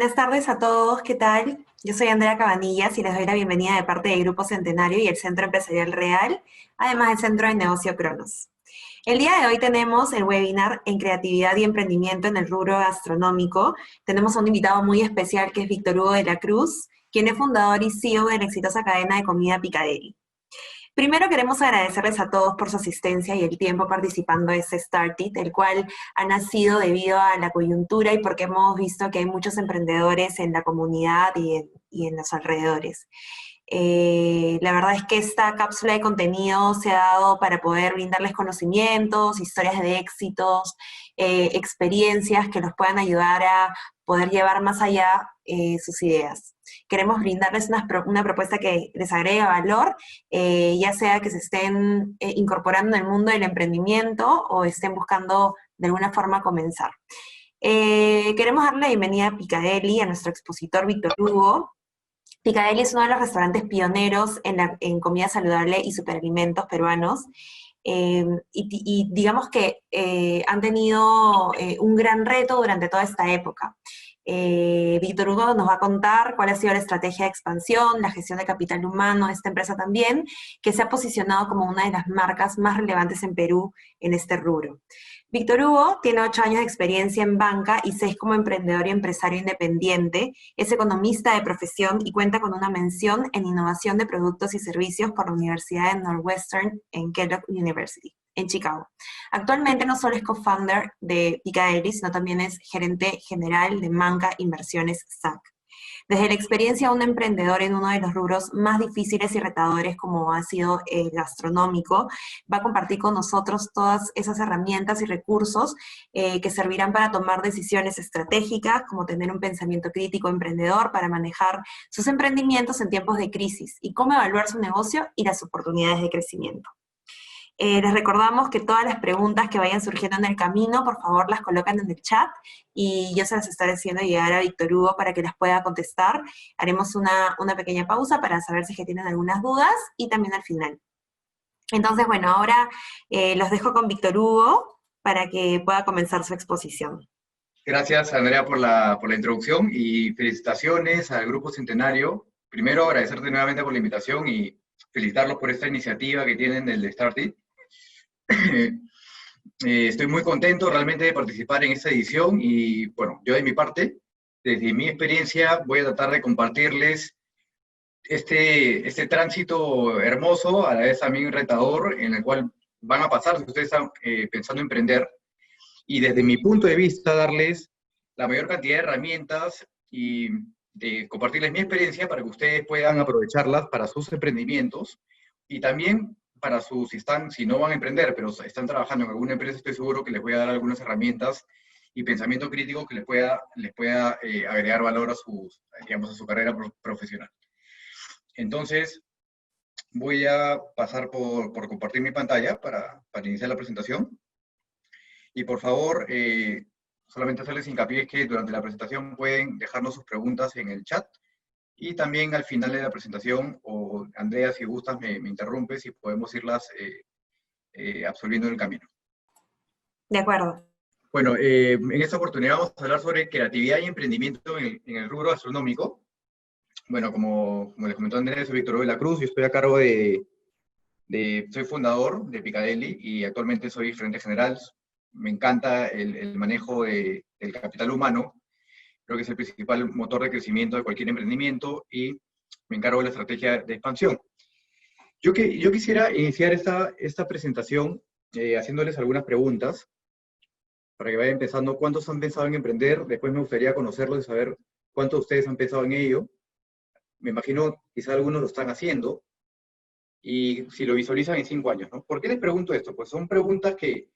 Buenas tardes a todos, ¿qué tal? Yo soy Andrea Cabanillas y les doy la bienvenida de parte del Grupo Centenario y el Centro Empresarial Real, además del Centro de Negocio Cronos. El día de hoy tenemos el webinar en creatividad y emprendimiento en el rubro gastronómico. Tenemos a un invitado muy especial que es Víctor Hugo de la Cruz, quien es fundador y CEO de la exitosa cadena de comida Picadeli. Primero queremos agradecerles a todos por su asistencia y el tiempo participando de este Start It, el cual ha nacido debido a la coyuntura y porque hemos visto que hay muchos emprendedores en la comunidad y en los alrededores. La verdad es que esta cápsula de contenido se ha dado para poder brindarles conocimientos, historias de éxitos, experiencias que nos puedan ayudar a poder llevar más allá sus ideas. Queremos brindarles una propuesta que les agregue valor, ya sea que se estén incorporando en el mundo del emprendimiento o estén buscando de alguna forma comenzar. Queremos darle la bienvenida a Picadeli, a nuestro expositor Víctor Hugo. Picadeli es uno de los restaurantes pioneros en comida saludable y superalimentos peruanos. Y digamos que han tenido un gran reto durante toda esta época. Víctor Hugo nos va a contar cuál ha sido la estrategia de expansión, la gestión de capital humano de esta empresa también, que se ha posicionado como una de las marcas más relevantes en Perú en este rubro. Víctor Hugo tiene 8 años de experiencia en banca y 6 como emprendedor y empresario independiente. Es economista de profesión y cuenta con una mención en innovación de productos y servicios por la Universidad de Northwestern en Kellogg University, en Chicago. Actualmente no solo es co-founder de Picadeli, sino también es gerente general de Manca Inversiones SAC. Desde la experiencia de un emprendedor en uno de los rubros más difíciles y retadores como ha sido el gastronómico, va a compartir con nosotros todas esas herramientas y recursos que servirán para tomar decisiones estratégicas, como tener un pensamiento crítico emprendedor para manejar sus emprendimientos en tiempos de crisis y cómo evaluar su negocio y las oportunidades de crecimiento. Les recordamos que todas las preguntas que vayan surgiendo en el camino, por favor las colocan en el chat y yo se las estaré haciendo llegar a Víctor Hugo para que las pueda contestar. Haremos una pequeña pausa para saber si es que tienen algunas dudas y también al final. Entonces, bueno, ahora los dejo con Víctor Hugo para que pueda comenzar su exposición. Gracias, Andrea, por la introducción y felicitaciones al Grupo Centenario. Primero, agradecerte nuevamente por la invitación y felicitarlos por esta iniciativa que tienen del Start It. Estoy muy contento realmente de participar en esta edición y, bueno, yo de mi parte, desde mi experiencia, voy a tratar de compartirles este tránsito hermoso, a la vez también retador, en el cual van a pasar si ustedes están pensando emprender. Y desde mi punto de vista, darles la mayor cantidad de herramientas y de compartirles mi experiencia para que ustedes puedan aprovecharlas para sus emprendimientos y también para si no van a emprender, pero están trabajando en alguna empresa, estoy seguro que les voy a dar algunas herramientas y pensamiento crítico que les pueda agregar valor a su carrera profesional. Entonces, voy a pasar por compartir mi pantalla para iniciar la presentación. Y por favor, solamente hacerles hincapié que durante la presentación pueden dejarnos sus preguntas en el chat y también al final de la presentación, o Andrea, si gustas, me interrumpes y podemos irlas absolviendo en el camino. De acuerdo. Bueno, en esta oportunidad vamos a hablar sobre creatividad y emprendimiento en el rubro gastronómico. Bueno, como les comentó Andrea, soy Víctor Hugo de la Cruz, yo estoy a cargo soy fundador de Picadeli y actualmente soy gerente general. Me encanta el manejo del capital humano. Creo que es el principal motor de crecimiento de cualquier emprendimiento y me encargo de la estrategia de expansión. Yo quisiera iniciar esta presentación haciéndoles algunas preguntas para que vayan pensando cuántos han pensado en emprender. Después me gustaría conocerlos y saber cuántos de ustedes han pensado en ello. Me imagino quizá algunos lo están haciendo y si lo visualizan en 5 años, ¿no? ¿Por qué les pregunto esto? Pues son preguntas que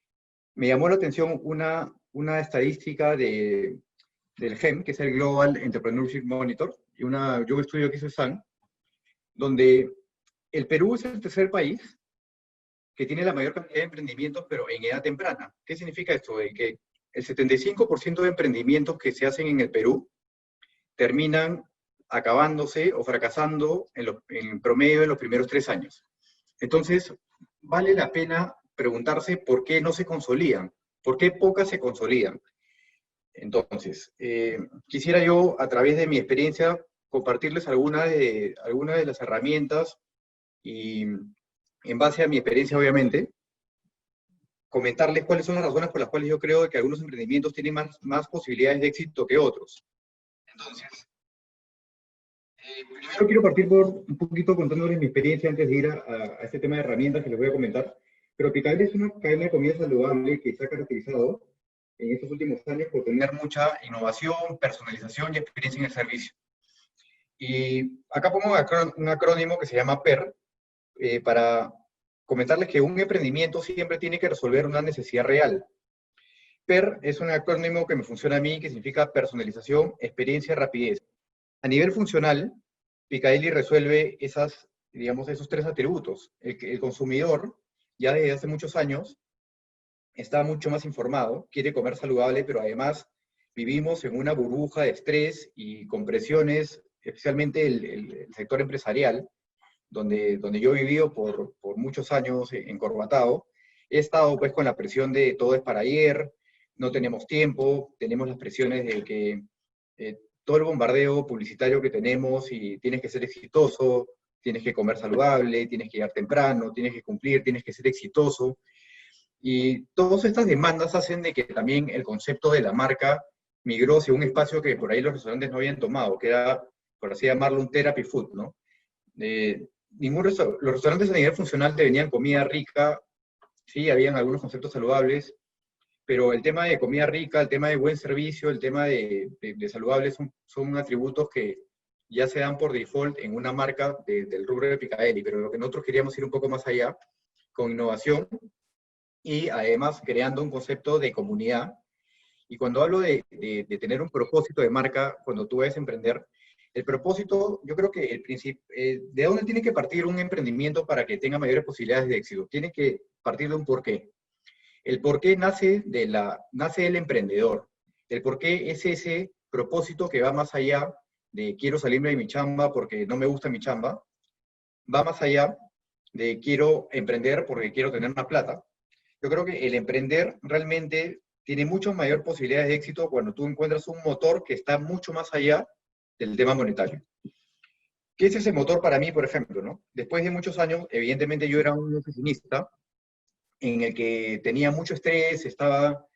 me llamó la atención una estadística del GEM, que es el Global Entrepreneurship Monitor, y yo un estudio que hizo SAN, donde el Perú es el tercer país que tiene la mayor cantidad de emprendimientos, pero en edad temprana. ¿Qué significa esto? De que el 75% de emprendimientos que se hacen en el Perú terminan acabándose o fracasando en promedio en los primeros 3 años. Entonces, vale la pena preguntarse por qué no se consolidan, por qué pocas se consolidan. Entonces, quisiera yo, a través de mi experiencia, compartirles alguna de las herramientas y, en base a mi experiencia, obviamente, comentarles cuáles son las razones por las cuales yo creo que algunos emprendimientos tienen más posibilidades de éxito que otros. Entonces, primero quiero partir por un poquito contándoles mi experiencia antes de ir a este tema de herramientas que les voy a comentar. Pero Picadilly es una cadena de comida saludable que se ha caracterizado en estos últimos años por tener mucha innovación, personalización y experiencia en el servicio. Y acá pongo un acrónimo que se llama PER, para comentarles que un emprendimiento siempre tiene que resolver una necesidad real. PER es un acrónimo que me funciona a mí, que significa personalización, experiencia, rapidez. A nivel funcional, Picadilly resuelve digamos, esos tres atributos. El consumidor, ya desde hace muchos años, está mucho más informado, quiere comer saludable, pero además vivimos en una burbuja de estrés y con presiones, especialmente el sector empresarial, donde yo he vivido por muchos años encorbatado. He estado pues con la presión de todo es para ayer, no tenemos tiempo, tenemos las presiones de que todo el bombardeo publicitario que tenemos y tienes que ser exitoso, tienes que comer saludable, tienes que llegar temprano, tienes que cumplir, tienes que ser exitoso. Y todas estas demandas hacen de que también el concepto de la marca migró hacia un espacio que por ahí los restaurantes no habían tomado, que era, por así llamarlo, un therapy food, ¿no? Los restaurantes a nivel funcional te venían comida rica, sí, habían algunos conceptos saludables, pero el tema de comida rica, el tema de buen servicio, el tema de saludable son atributos que ya se dan por default en una marca del rubro de Picadilly, pero lo que nosotros queríamos ir un poco más allá, con innovación, y además creando un concepto de comunidad. Y cuando hablo de tener un propósito de marca, cuando tú vas a emprender, el propósito, yo creo que el principio, ¿de dónde tiene que partir un emprendimiento para que tenga mayores posibilidades de éxito? Tiene que partir de un porqué. El porqué nace del emprendedor. El porqué es ese propósito que va más allá de quiero salirme de mi chamba porque no me gusta mi chamba, va más allá de quiero emprender porque quiero tener más plata. Yo creo que el emprender realmente tiene mucho mayor posibilidades de éxito cuando tú encuentras un motor que está mucho más allá del tema monetario. ¿Qué es ese motor para mí, por ejemplo, ¿no? Después de muchos años, evidentemente yo era un oficinista en el que tenía mucho estrés, estaba,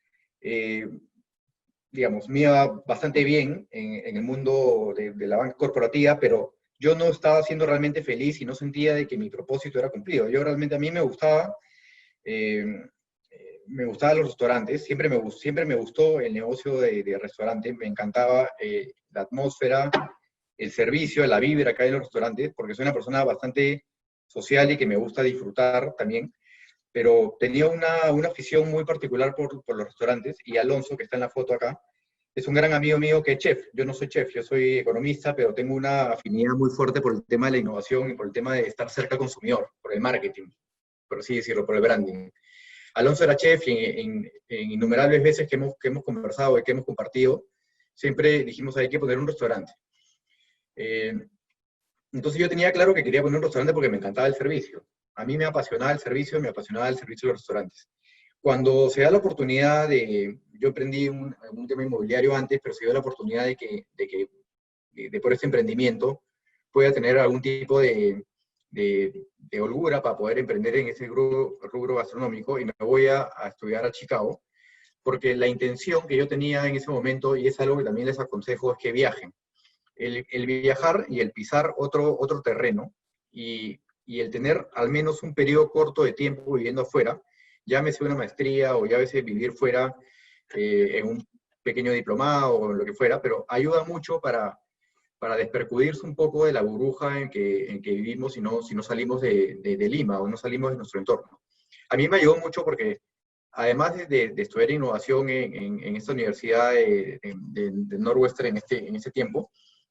digamos, me iba bastante bien en el mundo de la banca corporativa, pero yo no estaba siendo realmente feliz y no sentía de que mi propósito era cumplido. Yo realmente a mí eh, me gustaban los restaurantes, siempre me gustó el negocio de restaurante, me encantaba la atmósfera, el servicio, la vibra acá en los restaurantes, porque soy una persona bastante social y que me gusta disfrutar también, pero tenía una afición muy particular por los restaurantes, y Alonso, que está en la foto acá, es un gran amigo mío que es chef. Yo no soy chef, yo soy economista, pero tengo una afinidad muy fuerte por el tema de la innovación y por el tema de estar cerca al consumidor, por el marketing, por así decirlo, por el branding. Alonso era chef y en innumerables veces que hemos conversado y que hemos compartido, siempre dijimos hay que poner un restaurante. Entonces yo tenía claro que quería poner un restaurante porque me encantaba el servicio. A mí me apasionaba el servicio, me apasionaba el servicio de los restaurantes. Cuando se da la oportunidad yo emprendí un tema inmobiliario antes, pero se dio la oportunidad de por este emprendimiento pueda tener algún tipo de holgura para poder emprender en ese rubro gastronómico, y me voy a estudiar a Chicago, porque la intención que yo tenía en ese momento, y es algo que también les aconsejo, es que viajen. El viajar y el pisar otro terreno, y el tener al menos un periodo corto de tiempo viviendo afuera, llámese una maestría o llámese vivir fuera en un pequeño diplomado o lo que fuera, pero ayuda mucho para despercudirse un poco de la burbuja en que vivimos si no salimos de Lima o no salimos de nuestro entorno. A mí me ayudó mucho porque, además de estudiar innovación en esta universidad de Northwestern en este tiempo,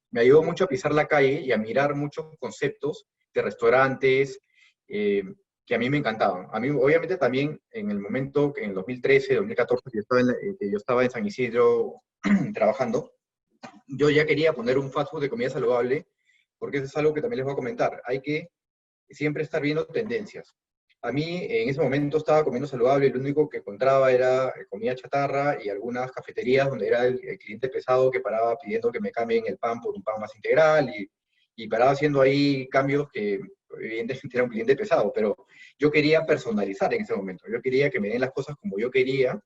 me ayudó mucho a pisar la calle y a mirar muchos conceptos de restaurantes que a mí me encantaban. A mí, obviamente, también en el momento, en el 2013, 2014, que yo estaba en San Isidro trabajando, yo ya quería poner un fast food de comida saludable, porque eso es algo que también les voy a comentar. Hay que siempre estar viendo tendencias. A mí en ese momento estaba comiendo saludable, lo único que encontraba era comida chatarra y algunas cafeterías donde era el cliente pesado que paraba pidiendo que me cambien el pan por un pan más integral y paraba haciendo ahí cambios que evidentemente era un cliente pesado, pero yo quería personalizar en ese momento, yo quería que me den las cosas como yo quería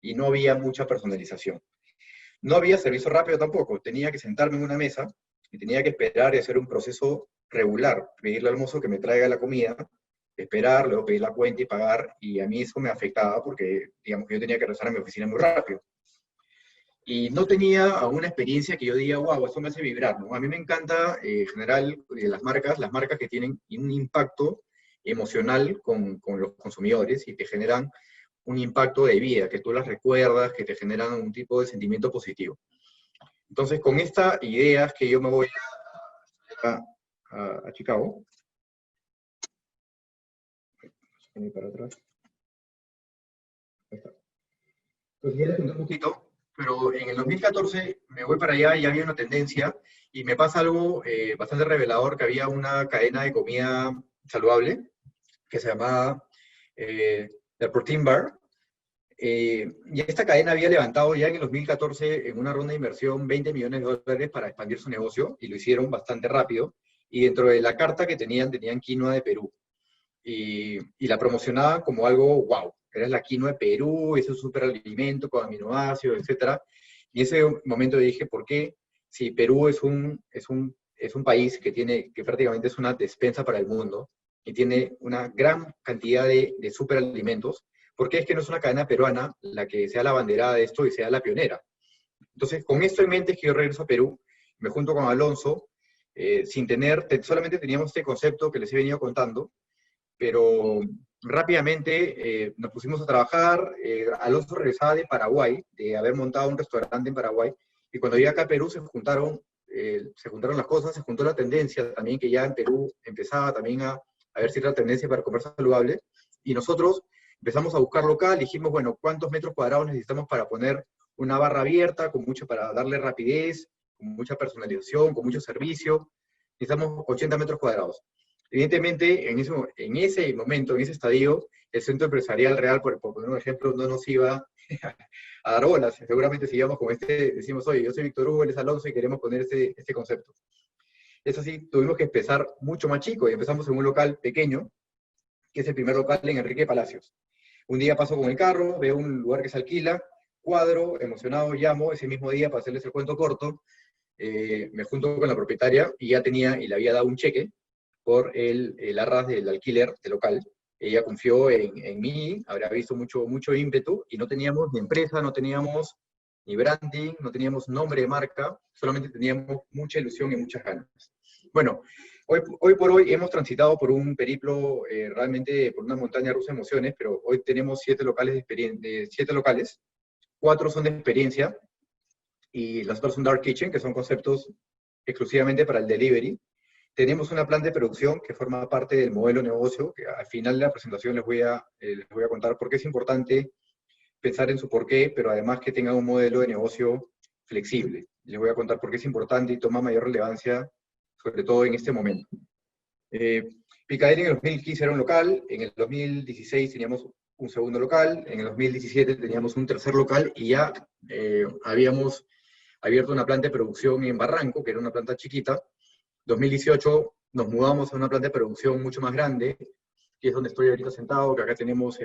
y no había mucha personalización. No había servicio rápido tampoco, tenía que sentarme en una mesa y tenía que esperar y hacer un proceso regular, pedirle al mozo que me traiga la comida, esperar, luego pedir la cuenta y pagar, y a mí eso me afectaba porque, digamos, que yo tenía que regresar a mi oficina muy rápido. Y no tenía una experiencia que yo diga, wow, esto me hace vibrar, ¿no? A mí me encanta, en general, las marcas que tienen un impacto emocional con los consumidores y que generan un impacto de vida, que tú las recuerdas, que te generan un tipo de sentimiento positivo. Entonces, con esta idea es que yo me voy a, a Chicago. Para atrás. Ahí está. Entonces, ya les conté un poquito, pero en el 2014 me voy para allá y había una tendencia y me pasa algo bastante revelador, que había una cadena de comida saludable que se llamaba The Protein Bar. Y esta cadena había levantado ya en el 2014 en una ronda de inversión 20 millones de dólares para expandir su negocio y lo hicieron bastante rápido. Y dentro de la carta que tenían quinoa de Perú. Y la promocionaban como algo wow. Era la quinoa de Perú, es un superalimento con aminoácidos, etc. Y en ese momento dije, ¿por qué? Si Perú es un país que prácticamente es una despensa para el mundo y tiene una gran cantidad de superalimentos, ¿por qué es que no es una cadena peruana la que sea la banderada de esto y sea la pionera? Entonces, con esto en mente es que yo regreso a Perú, me junto con Alonso, solamente teníamos este concepto que les he venido contando, pero rápidamente nos pusimos a trabajar. Alonso regresaba de Paraguay, de haber montado un restaurante en Paraguay, y cuando llegué acá a Perú se juntaron las cosas, se juntó la tendencia también, que ya en Perú empezaba también a haber cierta tendencia para comer saludable, y nosotros empezamos a buscar local, dijimos, bueno, ¿cuántos metros cuadrados necesitamos para poner una barra abierta, para darle rapidez, con mucha personalización, con mucho servicio? Necesitamos 80 metros cuadrados. Evidentemente, en ese momento, en ese estadio, el centro empresarial real, por poner un ejemplo, no nos iba a dar bolas. Seguramente si íbamos con decimos, oye, yo soy Víctor Hugo, él es Alonso y queremos poner este concepto. Es así, tuvimos que empezar mucho más chico y empezamos en un local pequeño, que es el primer local en Enrique Palacios. Un día paso con el carro, veo un lugar que se alquila, cuadro, emocionado, llamo ese mismo día para hacerles el cuento corto, me junto con la propietaria y y le había dado un cheque por el arras del alquiler del local. Ella confió en mí, habrá visto mucho ímpetu, y no teníamos ni empresa, no teníamos ni branding, no teníamos nombre de marca, solamente teníamos mucha ilusión y muchas ganas. Bueno, hoy por hoy hemos transitado por un periplo, realmente por una montaña rusa de emociones, pero hoy tenemos 7 locales, 4 son de experiencia, y las otras son Dark Kitchen, que son conceptos exclusivamente para el delivery. Tenemos una planta de producción que forma parte del modelo de negocio, que al final de la presentación les voy a contar por qué es importante pensar en su porqué, pero además que tenga un modelo de negocio flexible. Les voy a contar por qué es importante y toma mayor relevancia, sobre todo en este momento. Picadilly en el 2015 era un local, en el 2016 teníamos un segundo local, en el 2017 teníamos un tercer local y ya habíamos abierto una planta de producción en Barranco, que era una planta chiquita. 2018 nos mudamos a una planta de producción mucho más grande, que es donde estoy ahorita sentado, que acá tenemos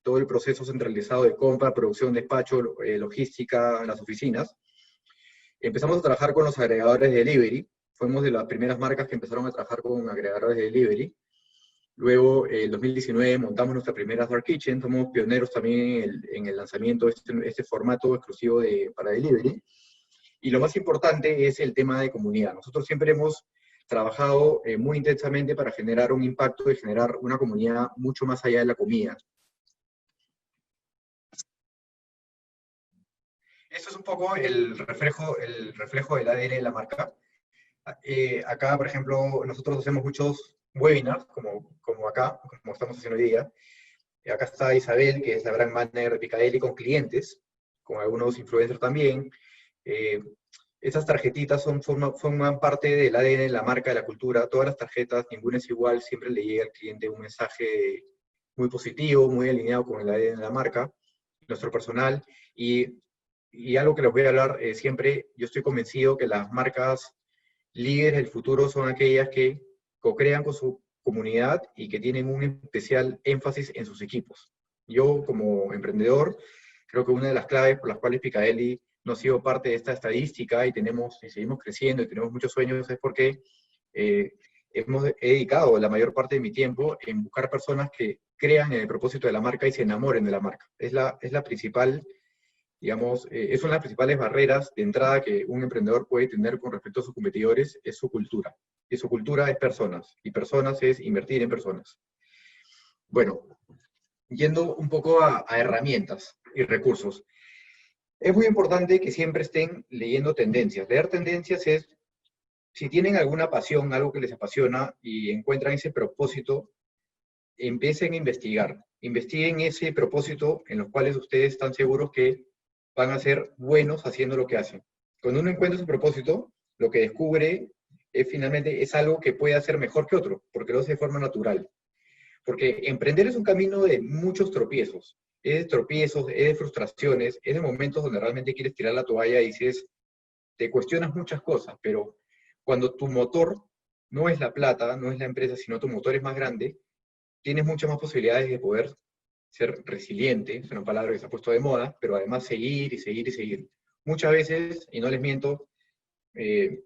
todo el proceso centralizado de compra, producción, despacho, logística en las oficinas. Empezamos a trabajar con los agregadores de delivery, fuimos de las primeras marcas que empezaron a trabajar con agregadores de delivery. Luego, en 2019, montamos nuestra primera Dark Kitchen, somos pioneros también en el lanzamiento de este formato exclusivo para delivery. Y lo más importante es el tema de comunidad. Nosotros siempre hemos trabajado muy intensamente para generar un impacto y generar una comunidad mucho más allá de la comida. Esto es un poco el reflejo del ADN de la marca. Acá, por ejemplo, nosotros hacemos muchos webinars, como acá, como estamos haciendo hoy día. Acá está Isabel, que es la brand manager de Picadilly, con clientes, con algunos influencers también. Esas tarjetitas forman parte del ADN de la marca, de la cultura. Todas las tarjetas, ninguna es igual, siempre le llega al cliente un mensaje muy positivo, muy alineado con el ADN de la marca, nuestro personal, y algo que les voy a hablar siempre, yo estoy convencido que las marcas líderes del futuro son aquellas que co-crean con su comunidad y que tienen un especial énfasis en sus equipos. Yo, como emprendedor, creo que una de las claves por las cuales Picadeli no ha sido parte de esta estadística y seguimos creciendo y tenemos muchos sueños es porque eh, he dedicado la mayor parte de mi tiempo en buscar personas que crean en el propósito de la marca y se enamoren de la marca. Es la principal, digamos, es una de las principales barreras de entrada que un emprendedor puede tener con respecto a sus competidores, es su cultura. Y su cultura es personas, y personas es invertir en personas. Bueno, yendo un poco a herramientas y recursos. Es muy importante que siempre estén leyendo tendencias. Leer tendencias es, si tienen alguna pasión, algo que les apasiona y encuentran ese propósito, empiecen a investigar. Investiguen ese propósito en los cuales ustedes están seguros que van a ser buenos haciendo lo que hacen. Cuando uno encuentra su propósito, lo que descubre es finalmente es algo que puede hacer mejor que otro, porque lo hace de forma natural. Porque emprender es un camino de muchos tropiezos. Es de tropiezos, es de frustraciones, es de momentos donde realmente quieres tirar la toalla y dices, te cuestionas muchas cosas, pero cuando tu motor no es la plata, no es la empresa, sino tu motor es más grande, tienes muchas más posibilidades de poder ser resiliente, es una palabra que se ha puesto de moda, pero además seguir y seguir y seguir. Muchas veces, y no les miento, eh,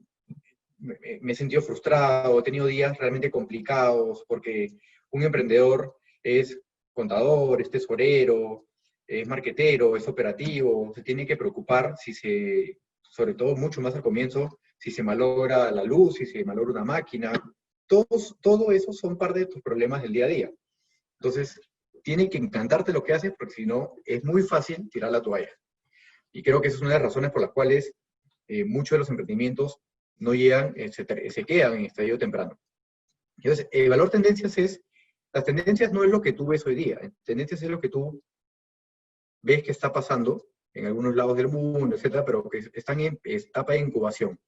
me he sentido frustrado, he tenido días realmente complicados, porque un emprendedor es contador, es tesorero, es marquetero, es operativo, se tiene que preocupar si se, sobre todo mucho más al comienzo, si se malogra la luz, si se malogra una máquina, todo eso son parte de tus problemas del día a día. Entonces, tiene que encantarte lo que haces, porque si no, es muy fácil tirar la toalla. Y creo que esa es una de las razones por las cuales muchos de los emprendimientos no llegan, se quedan en estadio temprano. Entonces, valor tendencias es, las tendencias no es lo que tú ves hoy día, tendencias es lo que tú ves que está pasando en algunos lados del mundo, etcétera, pero que están en etapa de incubación.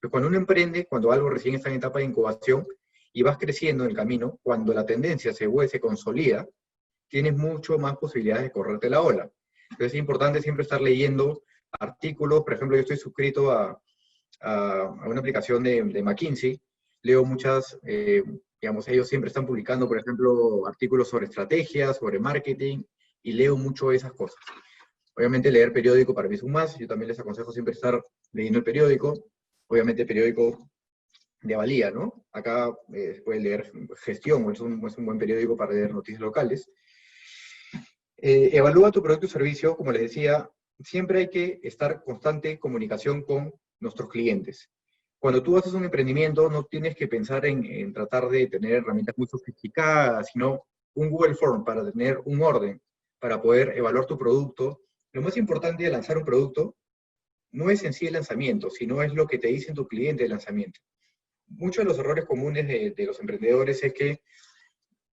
Pero cuando uno emprende, cuando algo recién está en etapa de incubación y vas creciendo en el camino, cuando la tendencia se consolida, tienes mucho más posibilidades de correrte la ola. Entonces es importante siempre estar leyendo artículos. Por ejemplo, yo estoy suscrito a una aplicación de McKinsey, leo muchas, digamos, ellos siempre están publicando, por ejemplo, artículos sobre estrategias, sobre marketing, y leo mucho esas cosas. Obviamente leer periódico para mí es un más, yo también les aconsejo siempre estar leyendo el periódico, obviamente periódico de valía, ¿no? Acá se puede leer Gestión, es un buen periódico para leer noticias locales. Evalúa tu producto y servicio, como les decía, siempre hay que estar en constante comunicación con nuestros clientes. Cuando tú haces un emprendimiento, no tienes que pensar en tratar de tener herramientas muy sofisticadas, sino un Google Form para tener un orden, para poder evaluar tu producto. Lo más importante de lanzar un producto no es en sí el lanzamiento, sino es lo que te dicen tu cliente del lanzamiento. Muchos de los errores comunes de los emprendedores es que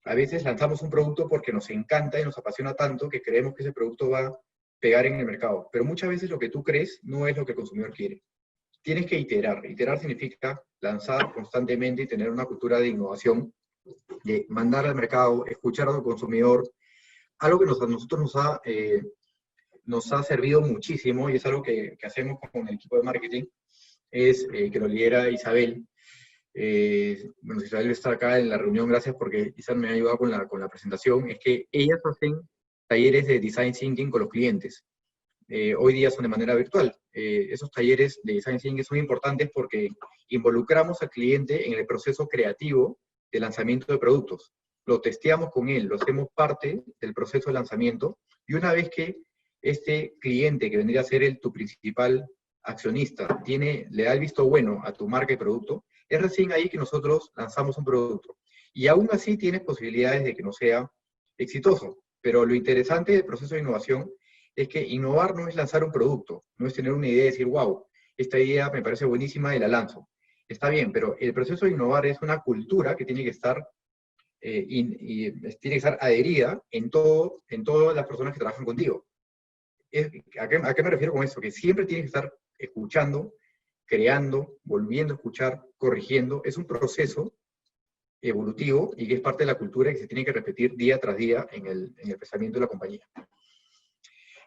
a veces lanzamos un producto porque nos encanta y nos apasiona tanto que creemos que ese producto va a pegar en el mercado. Pero muchas veces lo que tú crees no es lo que el consumidor quiere. Tienes que iterar. Iterar significa lanzar constantemente y tener una cultura de innovación, de mandar al mercado, escuchar al consumidor. Algo que a nosotros nos ha servido muchísimo y es algo que hacemos con el equipo de marketing, es que lo lidera Isabel. Bueno, si Isabel está acá en la reunión, gracias porque Isabel me ha ayudado con la presentación, es que ellas hacen talleres de design thinking con los clientes. Hoy día son de manera virtual. Esos talleres de design thinking son importantes porque involucramos al cliente en el proceso creativo de lanzamiento de productos. Lo testeamos con él, lo hacemos parte del proceso de lanzamiento, y una vez que este cliente, que vendría a ser tu principal accionista, le da el visto bueno a tu marca y producto, es recién ahí que nosotros lanzamos un producto. Y aún así tienes posibilidades de que no sea exitoso. Pero lo interesante del proceso de innovación es que innovar no es lanzar un producto, no es tener una idea y decir, wow, esta idea me parece buenísima y la lanzo. Está bien, pero el proceso de innovar es una cultura que tiene que estar, tiene que estar adherida en todas las personas que trabajan contigo. ¿A qué me refiero con eso? Que siempre tienes que estar escuchando, creando, volviendo a escuchar, corrigiendo. Es un proceso evolutivo y que es parte de la cultura que se tiene que repetir día tras día en el pensamiento de la compañía.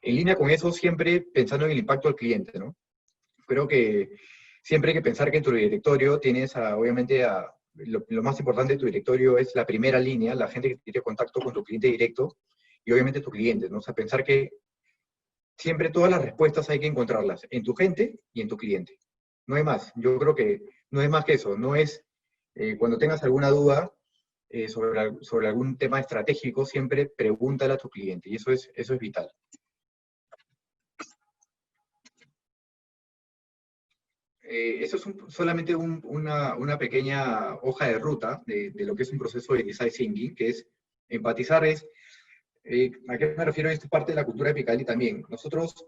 En línea con eso, siempre pensando en el impacto al cliente, ¿no? Creo que siempre hay que pensar que en tu directorio tienes, obviamente, lo más importante de tu directorio es la primera línea, la gente que tiene contacto con tu cliente directo y obviamente tu cliente, ¿no? O sea, pensar que siempre todas las respuestas hay que encontrarlas en tu gente y en tu cliente. No hay más. Yo creo que no es más que eso. No es, cuando tengas alguna duda sobre algún tema estratégico, siempre pregúntale a tu cliente y eso es vital. Eso es solamente una pequeña hoja de ruta de lo que es un proceso de design thinking, que es empatizar, ¿a qué me refiero? Esto es parte de la cultura de Picali también. Nosotros,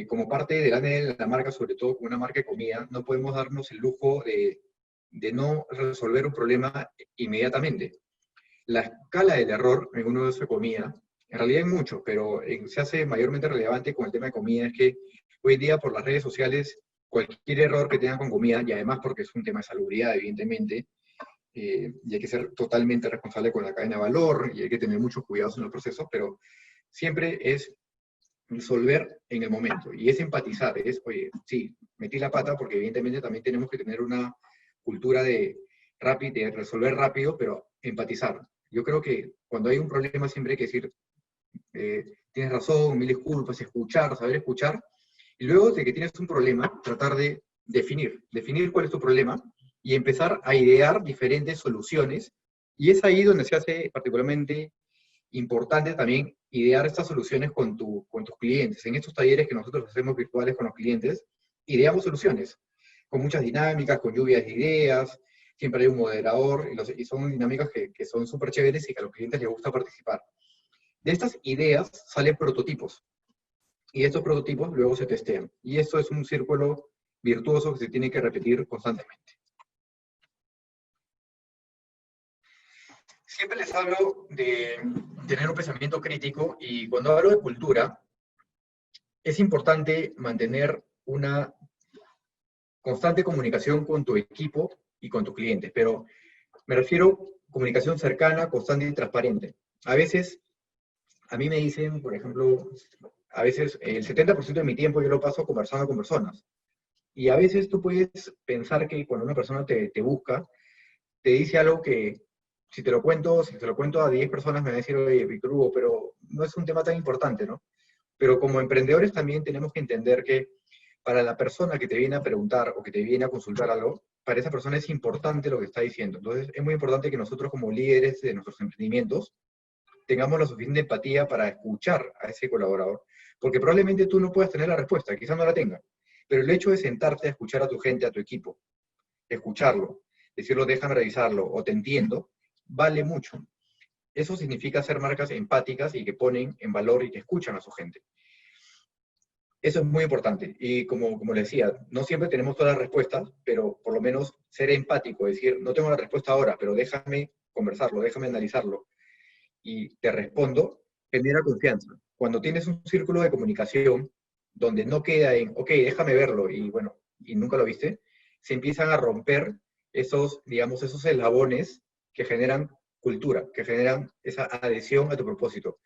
como parte del ADN de la marca, sobre todo con una marca de comida, no podemos darnos el lujo de no resolver un problema inmediatamente. La escala del error en uno de su comida, en realidad hay mucho, pero se hace mayormente relevante con el tema de comida, es que hoy en día por las redes sociales, cualquier error que tengan con comida, y además porque es un tema de salubridad, evidentemente, y hay que ser totalmente responsable con la cadena de valor, y hay que tener muchos cuidados en el proceso, pero siempre es resolver en el momento, y es empatizar, oye, sí, metí la pata, porque evidentemente también tenemos que tener una cultura de resolver rápido, pero empatizar. Yo creo que cuando hay un problema siempre hay que decir, tienes razón, mil disculpas, escuchar, saber escuchar, y luego de que tienes un problema, tratar de definir cuál es tu problema, y empezar a idear diferentes soluciones, y es ahí donde se hace particularmente importante también idear estas soluciones con tus clientes. En estos talleres que nosotros hacemos virtuales con los clientes, ideamos soluciones, con muchas dinámicas, con lluvias de ideas, siempre hay un moderador, y son dinámicas que son súper chéveres y que a los clientes les gusta participar. De estas ideas salen prototipos, y estos prototipos luego se testean. Y esto es un círculo virtuoso que se tiene que repetir constantemente. Siempre les hablo de tener un pensamiento crítico, y cuando hablo de cultura, es importante mantener una constante comunicación con tu equipo y con tus clientes, pero me refiero a comunicación cercana, constante y transparente. A veces, a mí me dicen, por ejemplo, a veces el 70% de mi tiempo yo lo paso conversando con personas, y a veces tú puedes pensar que cuando una persona te busca, te dice algo que si se lo cuento a 10 personas me van a decir, oye, Víctor Hugo, pero no es un tema tan importante, ¿no? Pero como emprendedores también tenemos que entender que para la persona que te viene a preguntar o que te viene a consultar algo, para esa persona es importante lo que está diciendo. Entonces es muy importante que nosotros como líderes de nuestros emprendimientos tengamos la suficiente empatía para escuchar a ese colaborador, porque probablemente tú no puedas tener la respuesta, quizás no la tenga, pero el hecho de sentarte a escuchar a tu gente, a tu equipo, escucharlo, decirlo, déjame revisarlo, o te entiendo, vale mucho. Eso significa ser marcas empáticas y que ponen en valor y que escuchan a su gente. Eso es muy importante. Y como les decía, no siempre tenemos todas las respuestas, pero por lo menos ser empático, decir, no tengo la respuesta ahora, pero déjame conversarlo, déjame analizarlo, y te respondo, genera confianza. Cuando tienes un círculo de comunicación donde no queda en, ok, déjame verlo, y bueno, y nunca lo viste, se empiezan a romper digamos, esos eslabones que generan cultura, que generan esa adhesión a tu propósito.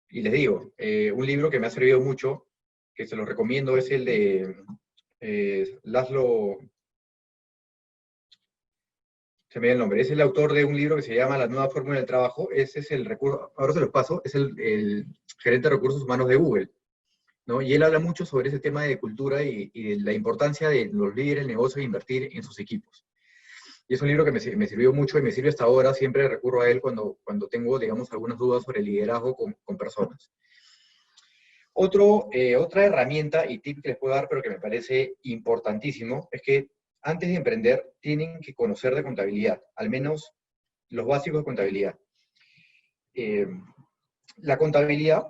Y les digo, un libro que me ha servido mucho, que se lo recomiendo, es el de Laszlo, se me da el nombre, es el autor de un libro que se llama La nueva fórmula del trabajo. Ese es el recurso, ahora se los paso, es el gerente de recursos humanos de Google, ¿no? Y él habla mucho sobre ese tema de cultura y de la importancia de los líderes del negocio de invertir en sus equipos. Y es un libro que me sirvió mucho y me sirve hasta ahora, siempre recurro a él cuando tengo, digamos, algunas dudas sobre el liderazgo con personas. Otra herramienta y tip que les puedo dar, pero que me parece importantísimo, es que antes de emprender tienen que conocer de contabilidad, al menos los básicos de contabilidad. La contabilidad,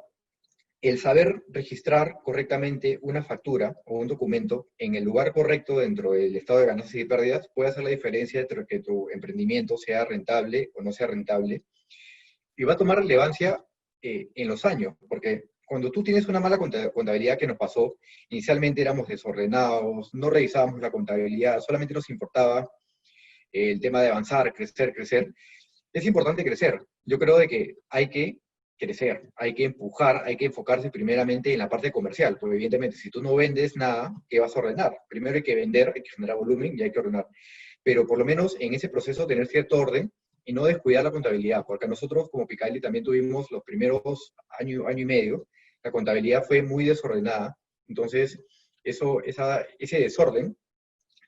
el saber registrar correctamente una factura o un documento en el lugar correcto dentro del estado de ganancias y pérdidas, puede hacer la diferencia entre que tu emprendimiento sea rentable o no sea rentable. Y va a tomar relevancia en los años, porque cuando tú tienes una mala contabilidad, que nos pasó, inicialmente éramos desordenados, no revisábamos la contabilidad, solamente nos importaba el tema de avanzar, crecer. Es importante crecer. Yo creo de que hay que crecer, hay que empujar, hay que enfocarse primeramente en la parte comercial, porque evidentemente si tú no vendes nada, ¿qué vas a ordenar? Primero hay que vender, hay que generar volumen y hay que ordenar. Pero por lo menos en ese proceso tener cierto orden y no descuidar la contabilidad, porque nosotros como Picali también tuvimos los primeros año y medio, la contabilidad fue muy desordenada, entonces ese desorden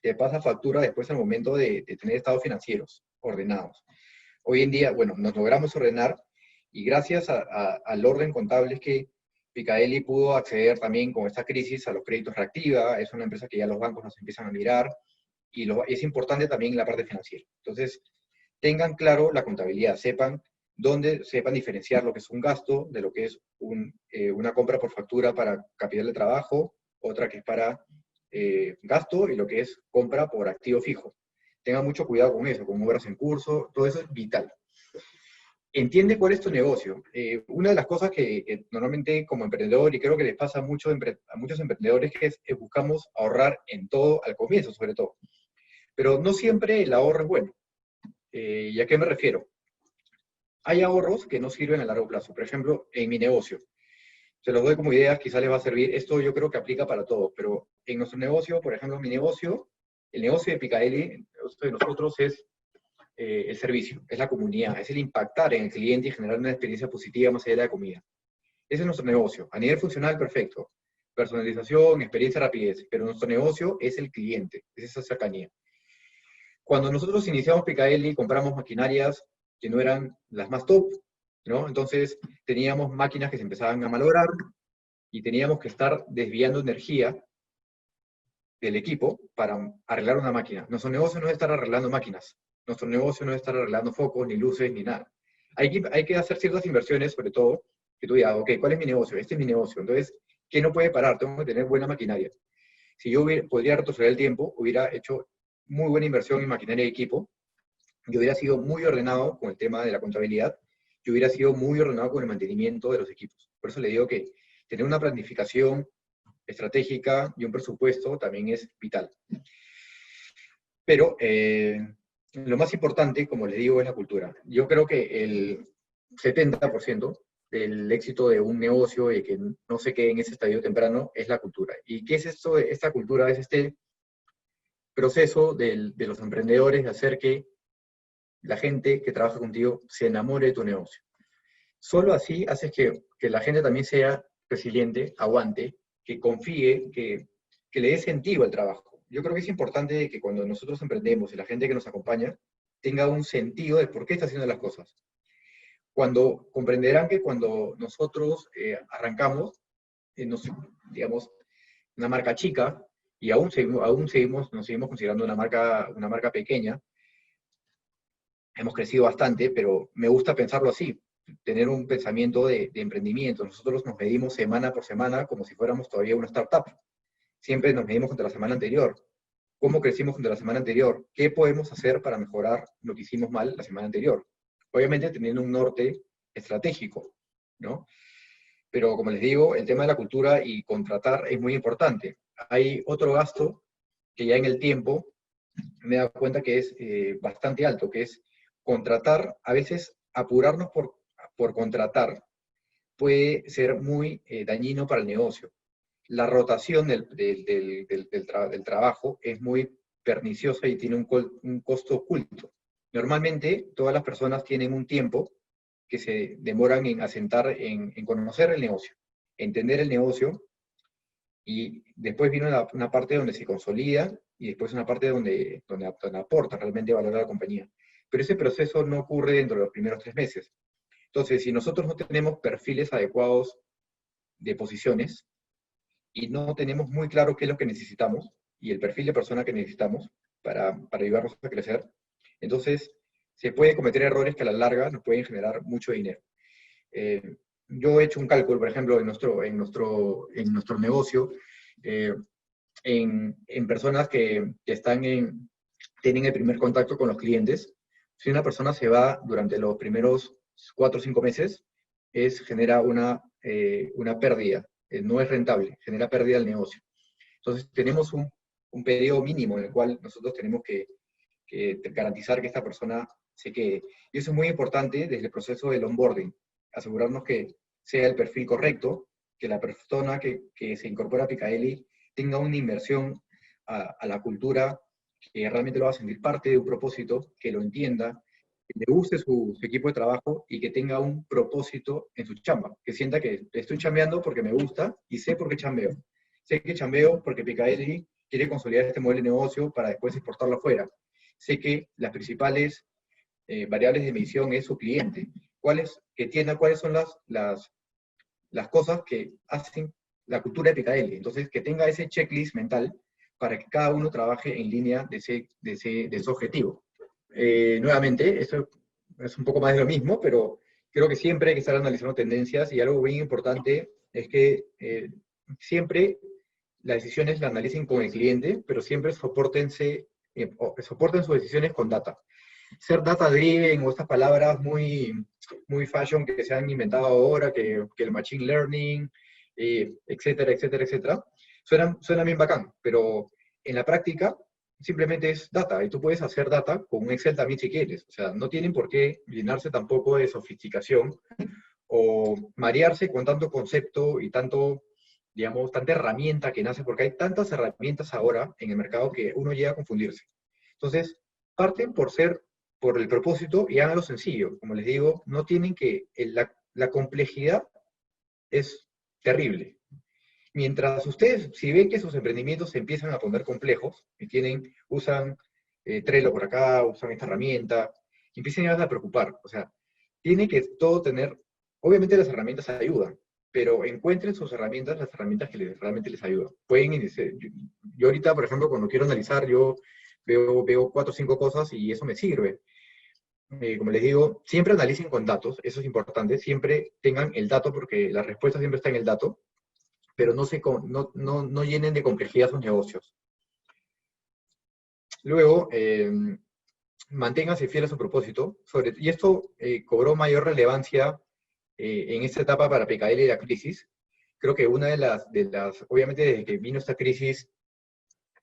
te pasa factura después al momento de tener estados financieros ordenados. Hoy en día, bueno, nos logramos ordenar y gracias al orden contable es que Picaeli pudo acceder también con esta crisis a los créditos reactiva, es una empresa que ya los bancos nos empiezan a mirar y es importante también la parte financiera. Entonces, tengan claro la contabilidad, sepan diferenciar lo que es un gasto de lo que es una compra por factura para capital de trabajo, otra que es para gasto y lo que es compra por activo fijo. Tengan mucho cuidado con eso, con obras en curso, todo eso es vital. Entiende cuál es tu negocio. Una de las cosas que normalmente como emprendedor, y creo que les pasa mucho a muchos emprendedores, que es buscamos ahorrar en todo al comienzo, sobre todo. Pero no siempre el ahorro es bueno. ¿Y a qué me refiero? Hay ahorros que no sirven a largo plazo. Por ejemplo, en mi negocio. Se los doy como ideas, quizás les va a servir. Esto yo creo que aplica para todos, pero en nuestro negocio, por ejemplo, mi negocio, el negocio de Picaeli, el negocio de nosotros es el servicio, es la comunidad, es el impactar en el cliente y generar una experiencia positiva más allá de la comida. Ese es nuestro negocio. A nivel funcional, perfecto. Personalización, experiencia, rapidez. Pero nuestro negocio es el cliente, es esa cercanía. Cuando nosotros iniciamos Picaeli, compramos maquinarias que no eran las más top, ¿no? Entonces teníamos máquinas que se empezaban a malograr y teníamos que estar desviando energía del equipo para arreglar una máquina. Nuestro negocio no es estar arreglando máquinas. Nuestro negocio no es estar arreglando focos, ni luces, ni nada. Hay que hacer ciertas inversiones, sobre todo, que tú digas, ok, ¿cuál es mi negocio? Este es mi negocio. Entonces, ¿qué no puede parar? Tengo que tener buena maquinaria. Si yo podría retroceder el tiempo, hubiera hecho muy buena inversión en maquinaria y equipo, yo hubiera sido muy ordenado con el tema de la contabilidad, yo hubiera sido muy ordenado con el mantenimiento de los equipos. Por eso le digo que tener una planificación estratégica y un presupuesto también es vital. Pero lo más importante, como les digo, es la cultura. Yo creo que el 70% del éxito de un negocio y que no se quede en ese estadio temprano es la cultura. ¿Y qué es esto? Esta cultura es este proceso de los emprendedores de hacer que la gente que trabaja contigo se enamore de tu negocio. Solo así haces que la gente también sea resiliente, aguante, que confíe, que le dé sentido al trabajo. Yo creo que es importante que cuando nosotros emprendemos y la gente que nos acompaña tenga un sentido de por qué está haciendo las cosas. Cuando comprenderán que cuando nosotros arrancamos, digamos, una marca chica, y aún nos seguimos considerando una marca pequeña, hemos crecido bastante, pero me gusta pensarlo así, tener un pensamiento de emprendimiento. Nosotros nos medimos semana por semana como si fuéramos todavía una startup. Siempre nos medimos contra la semana anterior. ¿Cómo crecimos contra la semana anterior? ¿Qué podemos hacer para mejorar lo que hicimos mal la semana anterior? Obviamente teniendo un norte estratégico, ¿no? Pero como les digo, el tema de la cultura y contratar es muy importante. Hay otro gasto que ya en el tiempo me he dado cuenta que es bastante alto, que es contratar, a veces apurarnos por contratar puede ser muy dañino para el negocio. La rotación del trabajo es muy perniciosa y tiene un costo oculto. Normalmente todas las personas tienen un tiempo que se demoran en asentar, en conocer el negocio, entender el negocio, y después viene una parte donde se consolida y después una parte donde aporta realmente valor a la compañía. Pero ese proceso no ocurre dentro de los primeros 3 meses. Entonces, si nosotros no tenemos perfiles adecuados de posiciones y no tenemos muy claro qué es lo que necesitamos y el perfil de persona que necesitamos para ayudarnos a crecer, entonces se puede cometer errores que a la larga nos pueden generar mucho dinero. Yo he hecho un cálculo, por ejemplo, en nuestro negocio, eh, en personas que tienen el primer contacto con los clientes. Si una persona se va durante los primeros 4 o 5 meses, genera una pérdida, no es rentable, genera pérdida al negocio. Entonces tenemos un periodo mínimo en el cual nosotros tenemos que garantizar que esta persona se quede. Y eso es muy importante desde el proceso del onboarding, asegurarnos que sea el perfil correcto, que la persona que se incorpora a Picaeli tenga una inversión a la cultura, que realmente lo va a sentir parte de un propósito, que lo entienda, que le guste su equipo de trabajo y que tenga un propósito en su chamba, que sienta que estoy chambeando porque me gusta y sé por qué chambeo. Sé que chambeo porque Picaeli quiere consolidar este modelo de negocio para después exportarlo afuera. Sé que las principales variables de medición es su cliente. Que entienda cuáles son las cosas que hacen la cultura de Picaeli. Entonces, que tenga ese checklist mental para que cada uno trabaje en línea de ese objetivo. Nuevamente, esto es un poco más de lo mismo, pero creo que siempre hay que estar analizando tendencias y algo bien importante es que siempre las decisiones las analicen con el cliente, pero siempre soporten sus decisiones con data. Ser data driven o estas palabras muy fashion que se han inventado ahora, que el machine learning, etcétera, etcétera, etcétera, suenan bien bacán, pero en la práctica simplemente es data, y tú puedes hacer data con un Excel también si quieres. O sea, no tienen por qué llenarse tampoco de sofisticación o marearse con tanto concepto y digamos, tanta herramienta que nace, porque hay tantas herramientas ahora en el mercado que uno llega a confundirse. Entonces, parten por el propósito y háganlo sencillo. Como les digo, no tienen la complejidad es terrible. Mientras ustedes, si ven que sus emprendimientos se empiezan a poner complejos, usan Trello por acá, usan esta herramienta, empiecen a preocupar. O sea, tiene que todo tener, obviamente las herramientas ayudan, pero encuentren sus herramientas, las herramientas que realmente les ayudan. Yo ahorita, por ejemplo, cuando quiero analizar, yo veo 4 o 5 cosas y eso me sirve. Como les digo, siempre analicen con datos, eso es importante, siempre tengan el dato porque la respuesta siempre está en el dato, pero no llenen de complejidad sus negocios. Luego, manténganse fieles a su propósito, y esto cobró mayor relevancia en esta etapa para Picaeli y la crisis. Creo que una de las obviamente desde que vino esta crisis,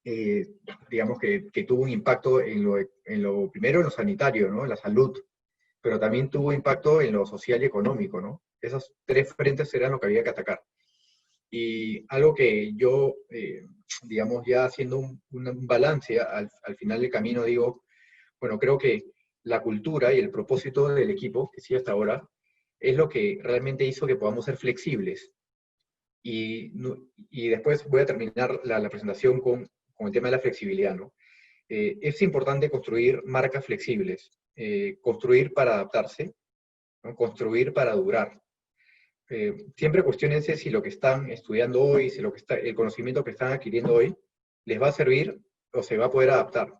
digamos que tuvo un impacto primero en lo sanitario, ¿no? En la salud, pero también tuvo impacto en lo social y económico, ¿no? Esos 3 frentes eran lo que había que atacar. Y algo que yo, digamos, ya haciendo un balance al final del camino, digo, bueno, creo que la cultura y el propósito del equipo, que sí hasta ahora, es lo que realmente hizo que podamos ser flexibles. Y después voy a terminar la presentación con el tema de la flexibilidad, ¿no? Es importante construir marcas flexibles, construir para adaptarse, ¿no? Construir para durar. Siempre cuestionense si lo que están estudiando hoy, si el conocimiento que están adquiriendo hoy, les va a servir o se va a poder adaptar.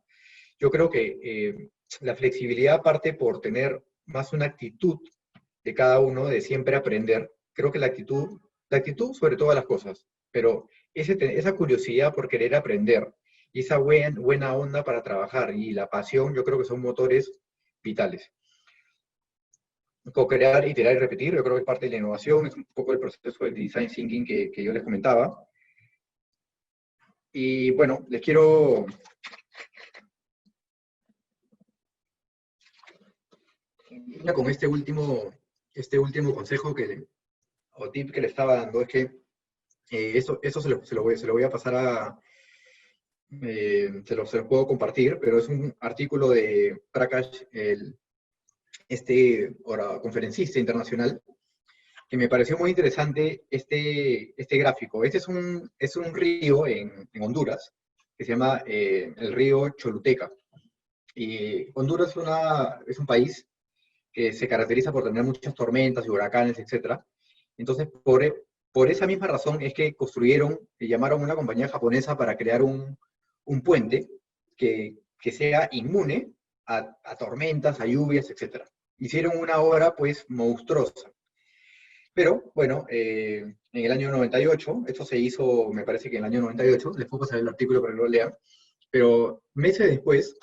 Yo creo que la flexibilidad parte por tener más una actitud de cada uno, de siempre aprender. Creo que la actitud sobre todas las cosas, pero esa curiosidad por querer aprender y esa buena onda para trabajar y la pasión, yo creo que son motores vitales. Co-crear, iterar y repetir, yo creo que es parte de la innovación, es un poco el proceso de design thinking que yo les comentaba. Y bueno, les quiero con este último consejo o tip que le estaba dando, es que eso se lo voy a pasar se lo puedo compartir, pero es un artículo de Prakash, conferencista internacional, que me pareció muy interesante este gráfico. Este es un río en Honduras, que se llama el río Choluteca. Y Honduras es un país que se caracteriza por tener muchas tormentas y huracanes, etc. Entonces, por esa misma razón es que llamaron a una compañía japonesa para crear un puente que sea inmune a tormentas, a lluvias, etc. Hicieron una obra, pues, monstruosa. Pero, bueno, en el año 98, esto se hizo, me parece que en el año 98, les puedo pasar el artículo para que lo lean, pero meses después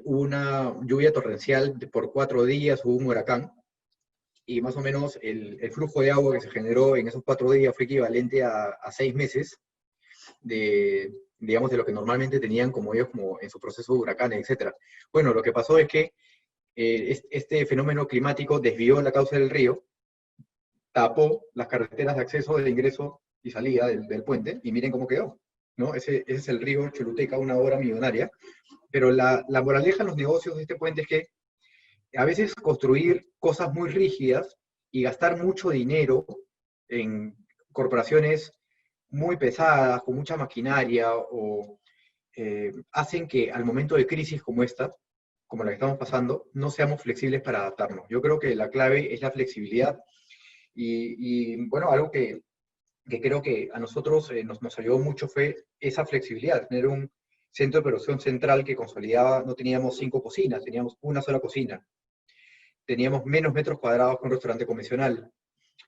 hubo una lluvia torrencial por 4 días, hubo un huracán, y más o menos el flujo de agua que se generó en esos 4 días fue equivalente a 6 meses, digamos, de lo que normalmente tenían como ellos como en su proceso de huracanes, etcétera. Bueno, lo que pasó es que este fenómeno climático desvió la causa del río, tapó las carreteras de acceso, de ingreso y salida del puente, y miren cómo quedó, ¿no? Ese es el río Choluteca, una obra millonaria, pero la moraleja en los negocios de este puente es que a veces construir cosas muy rígidas y gastar mucho dinero en corporaciones muy pesadas, con mucha maquinaria, o hacen que al momento de crisis como esta, como la que estamos pasando, no seamos flexibles para adaptarnos. Yo creo que la clave es la flexibilidad bueno, algo que creo que a nosotros nos ayudó mucho fue esa flexibilidad, tener un centro de producción central que consolidaba, no teníamos 5 cocinas, teníamos una sola cocina, teníamos menos metros cuadrados que un restaurante convencional,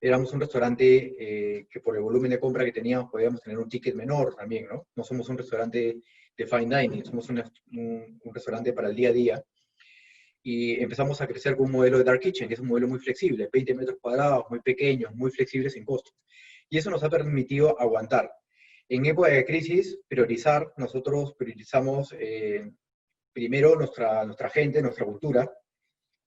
éramos un restaurante que por el volumen de compra que teníamos podíamos tener un ticket menor también, ¿no? No somos un restaurante de fine dining, somos un restaurante para el día a día. Y empezamos a crecer con un modelo de Dark Kitchen, que es un modelo muy flexible, 20 metros cuadrados, muy pequeños, muy flexibles en costo. Y eso nos ha permitido aguantar. En época de crisis, priorizar, nosotros priorizamos primero nuestra gente, nuestra cultura,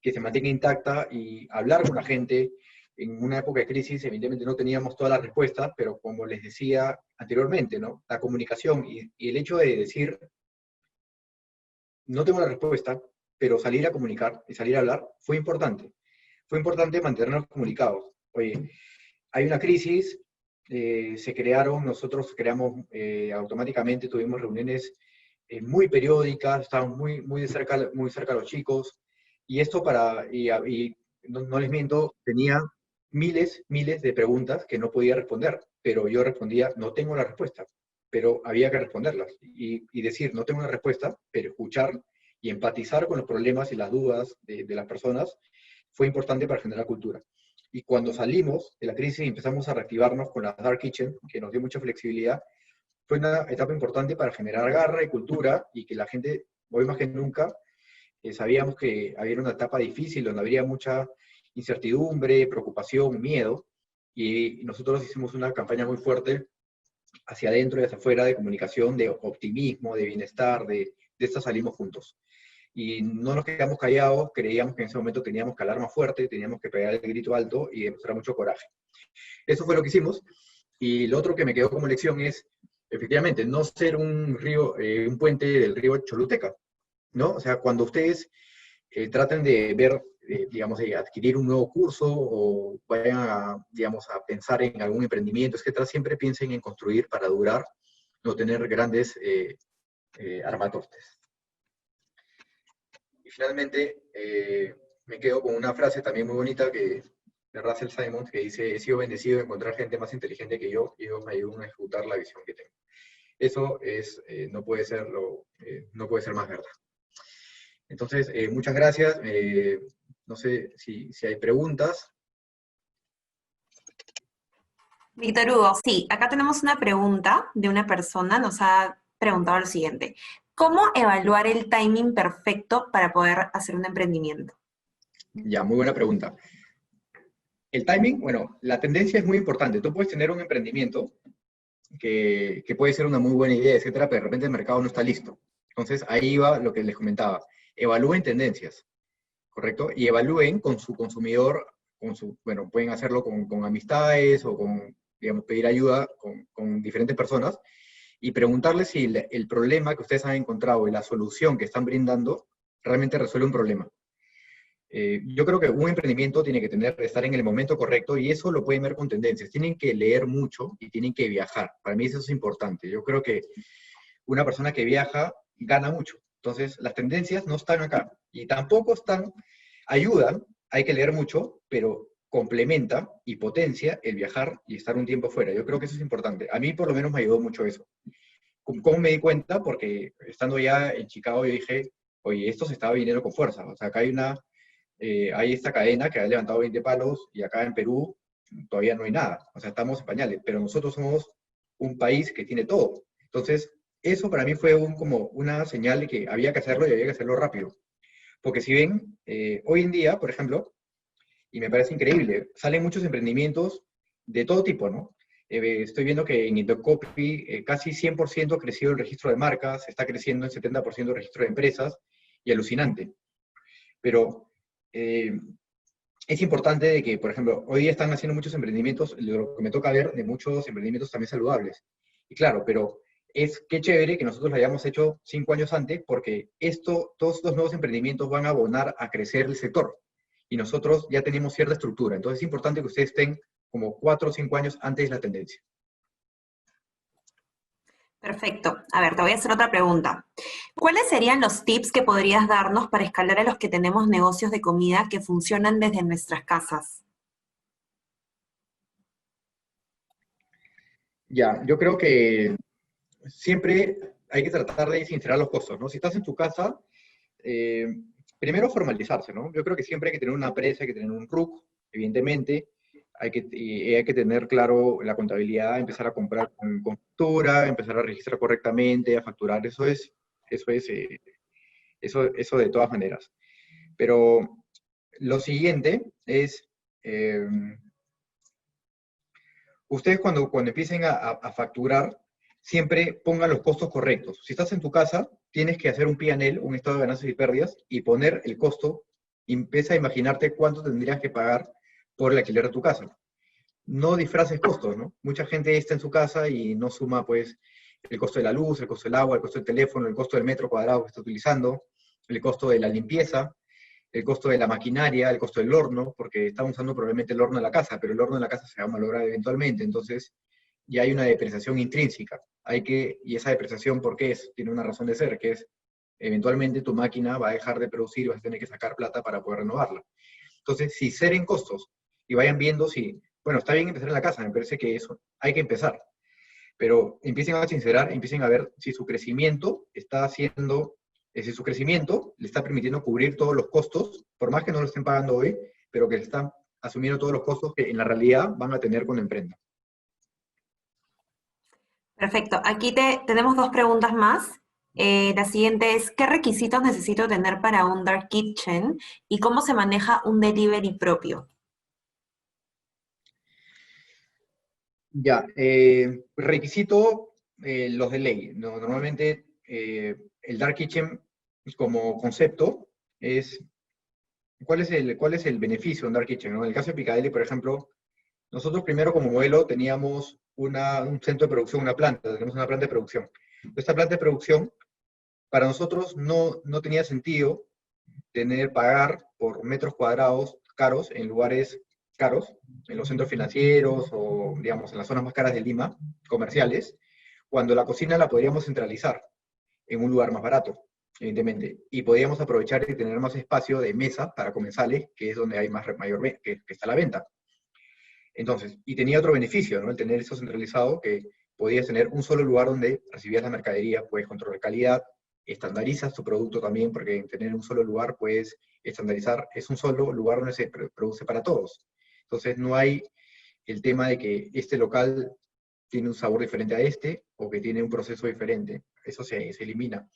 que se mantenga intacta y hablar con la gente. En una época de crisis, evidentemente no teníamos todas las respuestas, pero como les decía anteriormente, ¿no? La comunicación y el hecho de decir, no tengo la respuesta, pero salir a comunicar y salir a hablar fue importante. Fue importante mantenernos comunicados. Oye, hay una crisis, nosotros creamos automáticamente, tuvimos reuniones muy periódicas, estábamos muy cerca a los chicos, y esto y no les miento, tenía miles de preguntas que no podía responder, pero yo respondía, no tengo la respuesta, pero había que responderlas, y decir, no tengo una respuesta, pero escuchar y empatizar con los problemas y las dudas de las personas fue importante para generar cultura. Y cuando salimos de la crisis y empezamos a reactivarnos con la Dark Kitchen, que nos dio mucha flexibilidad, fue una etapa importante para generar garra y cultura y que la gente, hoy más que nunca, sabíamos que había una etapa difícil donde habría mucha incertidumbre, preocupación, miedo, y nosotros hicimos una campaña muy fuerte hacia adentro y hacia afuera de comunicación, de optimismo, de bienestar, de esta salimos juntos. Y no nos quedamos callados, creíamos que en ese momento teníamos que hablar más fuerte, teníamos que pegar el grito alto y demostrar mucho coraje. Eso fue lo que hicimos. Y lo otro que me quedó como lección es, efectivamente, no ser un puente del río Choluteca, ¿no? O sea, cuando ustedes traten de ver, digamos, de adquirir un nuevo curso o vayan a, digamos, a pensar en algún emprendimiento, etcétera, siempre piensen en construir para durar, no tener grandes armatostes. Y finalmente, me quedo con una frase también muy bonita de Russell Simons, que dice, he sido bendecido de encontrar gente más inteligente que yo, y ellos me ayudan a ejecutar la visión que tengo. Eso no puede ser más verdad. Entonces, muchas gracias. No sé si hay preguntas. Víctor Hugo, sí, acá tenemos una pregunta de una persona, nos ha preguntado lo siguiente. ¿Cómo evaluar el timing perfecto para poder hacer un emprendimiento? Ya, muy buena pregunta. El timing, bueno, la tendencia es muy importante. Tú puedes tener un emprendimiento que puede ser una muy buena idea, etcétera, pero de repente el mercado no está listo. Entonces, ahí va lo que les comentaba. Evalúen tendencias, ¿correcto? Y evalúen con su consumidor, bueno, pueden hacerlo con amistades o digamos, pedir ayuda con diferentes personas y preguntarles si el problema que ustedes han encontrado y la solución que están brindando realmente resuelve un problema. Yo creo que un emprendimiento tiene que estar en el momento correcto y eso lo pueden ver con tendencias. Tienen que leer mucho y tienen que viajar. Para mí eso es importante. Yo creo que una persona que viaja gana mucho. Entonces, las tendencias no están acá y tampoco ayudan, hay que leer mucho, pero complementa y potencia el viajar y estar un tiempo fuera. Yo creo que eso es importante. A mí por lo menos me ayudó mucho eso. ¿Cómo me di cuenta? Porque estando ya en Chicago yo dije, oye, esto se estaba viniendo con fuerza. O sea, acá hay esta cadena que ha levantado 20 palos y acá en Perú todavía no hay nada. O sea, estamos en pañales, pero nosotros somos un país que tiene todo. Entonces, eso para mí fue como una señal de que había que hacerlo y había que hacerlo rápido. Porque si ven, hoy en día, por ejemplo, y me parece increíble, salen muchos emprendimientos de todo tipo, ¿no? estoy viendo que en Indocopy casi 100% ha crecido el registro de marcas, está creciendo en 70% el registro de empresas, y alucinante. Pero es importante de que, por ejemplo, hoy día están haciendo muchos emprendimientos, lo que me toca ver, de muchos emprendimientos también saludables. Y claro, pero qué chévere que nosotros lo hayamos hecho 5 años antes, porque todos estos nuevos emprendimientos van a abonar a crecer el sector. Y nosotros ya tenemos cierta estructura. Entonces es importante que ustedes estén como 4 o 5 años antes de la tendencia. Perfecto. A ver, te voy a hacer otra pregunta. ¿Cuáles serían los tips que podrías darnos para escalar a los que tenemos negocios de comida que funcionan desde nuestras casas? Ya, yo creo que siempre hay que tratar de sincerar los costos, ¿no? Si estás en tu casa, eh, primero formalizarse, ¿no? Yo creo que siempre hay que tener una empresa, hay que tener un RUC, evidentemente, hay que tener claro la contabilidad, empezar a comprar con factura, empezar a registrar correctamente, a facturar, eso de todas maneras. Pero lo siguiente es, eh, ustedes cuando empiecen a facturar, siempre pongan los costos correctos. Si estás en tu casa, tienes que hacer un P&L, un estado de ganancias y pérdidas, y poner el costo, y empieza a imaginarte cuánto tendrías que pagar por el alquiler de tu casa. No disfraces costos, ¿no? Mucha gente está en su casa y no suma, pues, el costo de la luz, el costo del agua, el costo del teléfono, el costo del metro cuadrado que está utilizando, el costo de la limpieza, el costo de la maquinaria, el costo del horno, porque estamos usando probablemente el horno de la casa, pero el horno de la casa se va a malograr eventualmente, entonces ya hay una depreciación intrínseca. Y esa depreciación, ¿por qué es? Tiene una razón de ser, que es, eventualmente tu máquina va a dejar de producir y vas a tener que sacar plata para poder renovarla. Entonces, si ceren costos y vayan viendo si, bueno, está bien empezar en la casa, me parece que eso hay que empezar, pero empiecen a sincerar, empiecen a ver si su crecimiento está haciendo, si su crecimiento le está permitiendo cubrir todos los costos, por más que no lo estén pagando hoy, pero que le están asumiendo todos los costos que en la realidad van a tener cuando emprendan. Perfecto. Aquí tenemos dos preguntas más. La siguiente es, ¿qué requisitos necesito tener para un dark kitchen y cómo se maneja un delivery propio? Ya, requisito, los de ley. ¿No? Normalmente el Dark Kitchen como concepto es, ¿cuál es el beneficio de un Dark Kitchen? ¿No? En el caso de Picadilly, por ejemplo, nosotros primero como modelo teníamos un centro de producción, tenemos una planta de producción. Esta planta de producción, para nosotros no tenía sentido pagar por metros cuadrados caros en lugares caros, en los centros financieros o, digamos, en las zonas más caras de Lima, comerciales, cuando la cocina la podríamos centralizar en un lugar más barato, evidentemente, y podríamos aprovechar y tener más espacio de mesa para comensales, que es donde hay que está la venta. Entonces, y tenía otro beneficio, ¿no? El tener eso centralizado, que podías tener un solo lugar donde recibías la mercadería, puedes controlar calidad, estandarizas tu producto también, porque en tener un solo lugar puedes estandarizar, es un solo lugar donde se produce para todos. Entonces, no hay el tema de que este local tiene un sabor diferente a este, o que tiene un proceso diferente. Eso se elimina.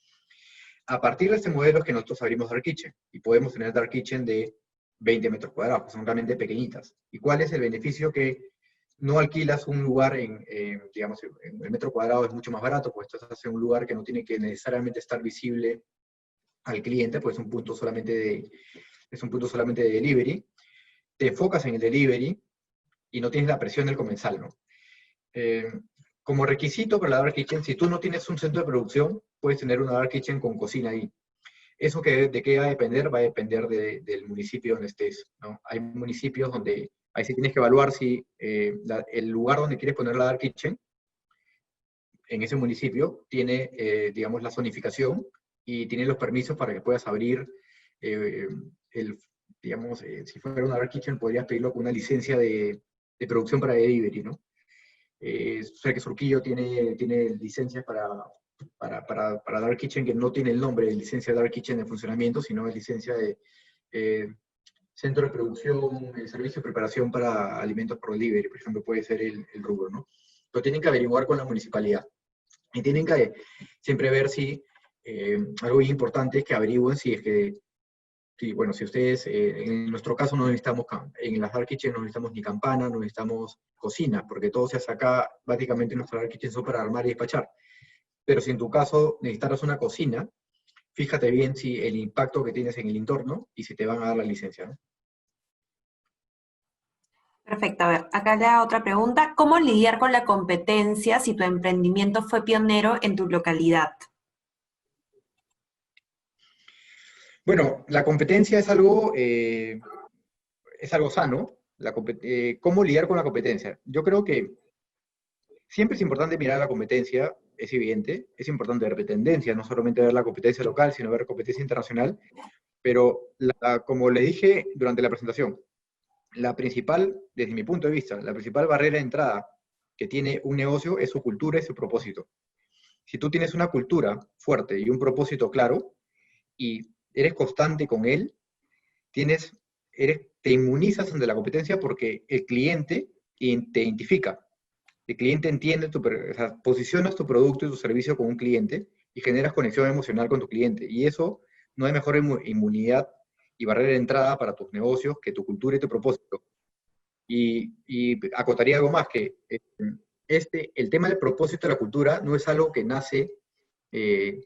A partir de este modelo es que nosotros abrimos Dark Kitchen, y podemos tener Dark Kitchen de 20 metros cuadrados, que son realmente pequeñitas. ¿Y cuál es el beneficio? Que no alquilas un lugar digamos, en el metro cuadrado es mucho más barato, pues estás en un lugar que no tiene que necesariamente estar visible al cliente, pues es un punto solamente de delivery. Te enfocas en el delivery y no tienes la presión del comensal, ¿no? Eh, Como requisito para la Dark Kitchen, si tú no tienes un centro de producción, puedes tener una Dark Kitchen con cocina ahí. ¿Eso de qué va a depender? Va a depender del municipio donde estés, ¿no? Hay municipios donde ahí sí tienes que evaluar si el lugar donde quieres poner la Dark Kitchen, en ese municipio, tiene, digamos, la zonificación y tiene los permisos para que puedas abrir, eh, digamos, si fuera una Dark Kitchen, podrías pedirlo con una licencia de producción para delivery, ¿no? Sé que Surquillo tiene licencias para Dark Kitchen que no tiene el nombre de licencia de Dark Kitchen de funcionamiento, sino es licencia de eh, centro de producción, el servicio de preparación para alimentos por delivery, por ejemplo, puede ser el rubro, ¿no? Lo tienen que averiguar con la municipalidad. Y tienen que siempre ver si, algo importante es que averigüen si es que sí, bueno, si ustedes, en nuestro caso no necesitamos, en las Dark Kitchen no necesitamos ni campana, no necesitamos cocina, porque todo se hace acá, básicamente nuestras Dark Kitchen son para armar y despachar. Pero si en tu caso necesitaras una cocina, fíjate bien si el impacto que tienes en el entorno y si te van a dar la licencia, ¿no? Perfecto, a ver, acá la otra pregunta. ¿Cómo lidiar con la competencia si tu emprendimiento fue pionero en tu localidad? Bueno, la competencia es algo sano. ¿Cómo lidiar con la competencia? Yo creo que siempre es importante mirar la competencia, es evidente, es importante ver tendencias, no solamente ver la competencia local, sino ver competencia internacional, pero como le dije durante la presentación, la principal, desde mi punto de vista, la principal barrera de entrada que tiene un negocio es su cultura y su propósito. Si tú tienes una cultura fuerte y un propósito claro, y eres constante con él, te inmunizas ante la competencia porque el cliente te identifica. El cliente entiende o sea, posicionas tu producto y tu servicio con un cliente y generas conexión emocional con tu cliente. Y eso no hay mejor inmunidad y barrera de entrada para tus negocios que tu cultura y tu propósito. Y acotaría algo más, que el tema del propósito de la cultura no es algo que nace en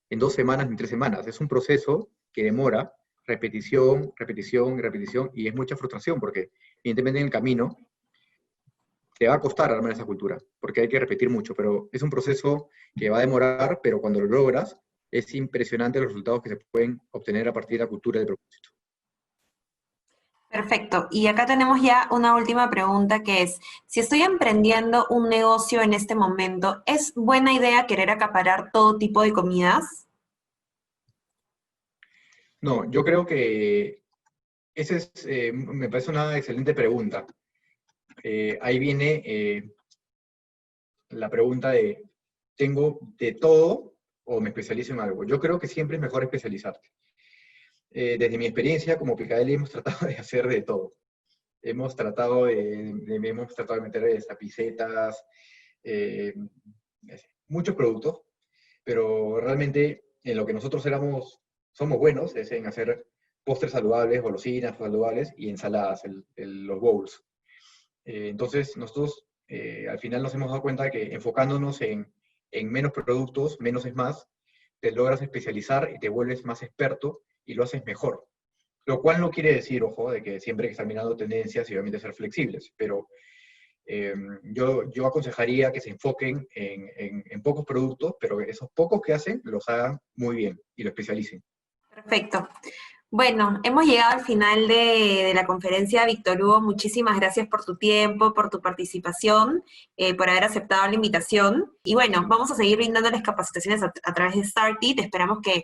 2 semanas ni 3 semanas. Es un proceso que demora repetición, repetición, repetición, y es mucha frustración porque evidentemente en el camino te va a costar armar esa cultura, porque hay que repetir mucho, pero es un proceso que va a demorar, pero cuando lo logras, es impresionante los resultados que se pueden obtener a partir de la cultura del propósito. Perfecto. Y acá tenemos ya una última pregunta que es, si estoy emprendiendo un negocio en este momento, ¿es buena idea querer acaparar todo tipo de comidas? No, yo creo que me parece una excelente pregunta. Ahí viene la pregunta de, ¿tengo de todo o me especializo en algo? Yo creo que siempre es mejor especializarte. Desde mi experiencia como Picadeli hemos tratado de hacer de todo. Hemos tratado de meter tapicetas, eh, muchos productos, pero realmente en lo que nosotros somos buenos es en hacer postres saludables, golosinas saludables y ensaladas, los bowls. Entonces, nosotros al final nos hemos dado cuenta que enfocándonos en menos productos, menos es más, te logras especializar y te vuelves más experto y lo haces mejor. Lo cual no quiere decir, ojo, de que siempre hay que estar mirando tendencias y obviamente ser flexibles, pero yo aconsejaría que se enfoquen en pocos productos, pero esos pocos que hacen los hagan muy bien y lo especialicen. Perfecto. Bueno, hemos llegado al final de la conferencia, Víctor Hugo. Muchísimas gracias por tu tiempo, por tu participación, por haber aceptado la invitación. Y bueno, vamos a seguir brindándoles capacitaciones a través de Startit. Esperamos que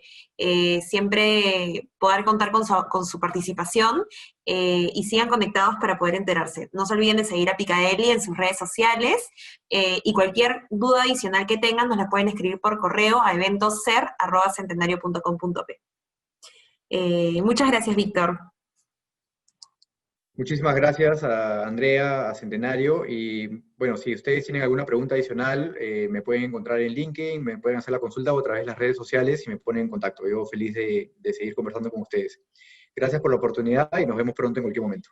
siempre poder contar con su participación y sigan conectados para poder enterarse. No se olviden de seguir a Picadeli en sus redes sociales y cualquier duda adicional que tengan nos la pueden escribir por correo a eventoscer@centenario.com.p. Muchas gracias, Víctor. Muchísimas gracias a Andrea, a Centenario, y bueno, si ustedes tienen alguna pregunta adicional, me pueden encontrar en LinkedIn, me pueden hacer la consulta o a través de las redes sociales y me ponen en contacto. Yo feliz de seguir conversando con ustedes. Gracias por la oportunidad y nos vemos pronto en cualquier momento.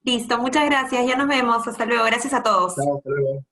Listo, muchas gracias. Ya nos vemos. Hasta luego. Gracias a todos. Chao, hasta luego.